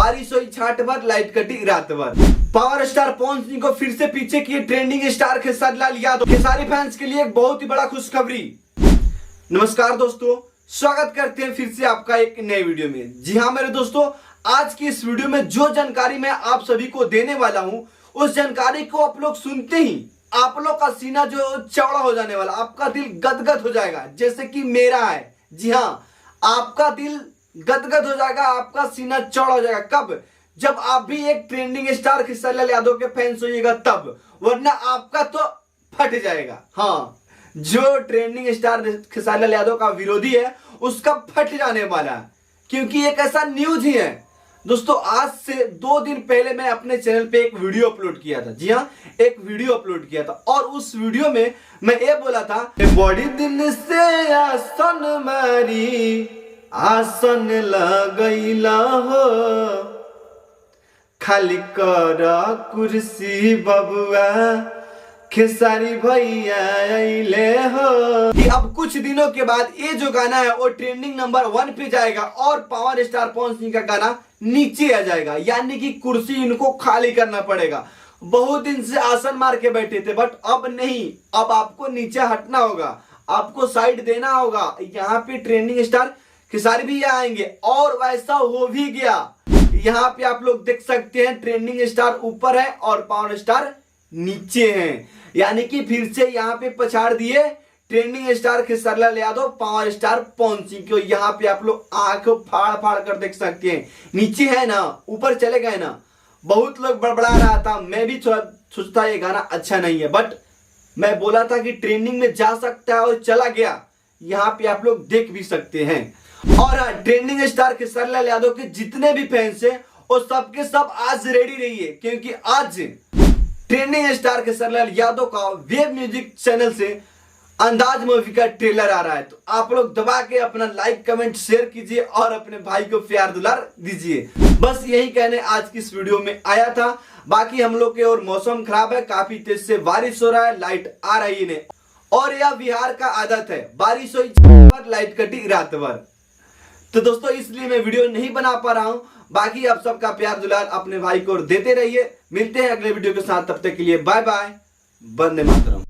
बारिश हुई छाट भर, लाइट कटी रात भर। पावर स्टार पवन सिंह को फिर से पीछे किए trending star Khesari Lal Yadav. Khesari fans के लिए एक बहुत ही बड़ा खुशखबरी। नमस्कार दोस्तों, स्वागत करते हैं फिर से आपका एक नए वीडियो में। जी हाँ मेरे दोस्तों, आज की इस वीडियो में जो जानकारी मैं आप सभी को देने वाला हूं, उस जानकारी को आप लोग सुनते ही आप लोग का सीना जो चौड़ा हो जाने वाला, आपका दिल गदगद हो जाएगा, जैसे कि मेरा है। जी हाँ, आपका दिल गदगद हो जाएगा, आपका सीना चौड़ा हो जाएगा। कब? जब आप भी एक ट्रेंडिंग स्टार खेसारी लाल यादव के फैंस होइएगा तब, वरना आपका तो फट जाएगा। हाँ, जो ट्रेंडिंग स्टार खेसारी लाल यादव का विरोधी है उसका फट जाने वाला है, क्योंकि एक ऐसा न्यूज ही है दोस्तों। आज से 2 दिन पहले मैं अपने चैनल पे एक वीडियो अपलोड किया था। जी हाँ, एक वीडियो अपलोड किया था और उस वीडियो में मैं ये बोला था, बड़ी दिन से आसन मारी आसन लगैला हो, खाली कर कुर्सी बबुआ खेसारी भैया अइले हो। कि अब कुछ दिनों के बाद ये जो गाना है वो ट्रेंडिंग नंबर 1 पे जाएगा और पावर स्टार पवन सिंह का गाना नीचे आ जाएगा, यानी कि कुर्सी इनको खाली करना पड़ेगा। बहुत दिन से आसन मार के बैठे थे, बट अब नहीं, अब आपको नीचे हटना होगा, आपको साइड देना होगा। यहाँ पे ट्रेंडिंग स्टार खेसारी भी आएंगे और वैसा हो भी गया। यहाँ पे आप लोग देख सकते हैं, ट्रेंडिंग स्टार ऊपर है और पावर स्टार नीचे हैं, यानी कि फिर से यहाँ पे पछाड़ दिए trending star Khesari Lal Yadav power star Pawan Singh को। यहाँ पे आप लोग आंख फाड़ फाड़ कर देख सकते हैं, नीचे है ना, ऊपर चले गए ना। बहुत लोग बड़बड़ा रहा था, मैं भी सोचता ये गाना अच्छा नहीं है, बट मैं बोला था कि ट्रेंडिंग में जा सकता है और चला गया। यहाँ पे आप लोग देख भी सकते हैं। और ट्रेंडिंग स्टार खेसारी लाल यादव के जितने भी फैंस हैं वो सबके सब आज रेडी रहिए, क्योंकि आज ट्रेंडिंग स्टार खेसारी लाल यादव का वेब म्यूजिक चैनल से अंदाज मूवी का ट्रेलर आ रहा है। तो आप लोग दबा के अपना लाइक कमेंट शेयर कीजिए और अपने भाई को प्यार दुलार दीजिए। बस यही कहने आज की इस वीडियो में आया था। बाकी हम लोग के और मौसम खराब है, काफी तेज से बारिश हो रहा है, लाइट आ रही है और यह बिहार का आदत है, बारिश हुई लाइट कटी रात भर। तो दोस्तों इसलिए मैं वीडियो नहीं बना पा रहा हूं। बाकी आप सबका प्यार दुलार अपने भाई को देते रहिए। मिलते हैं अगले वीडियो के साथ, तब तक के लिए बाय बाय, वंदे मातरम।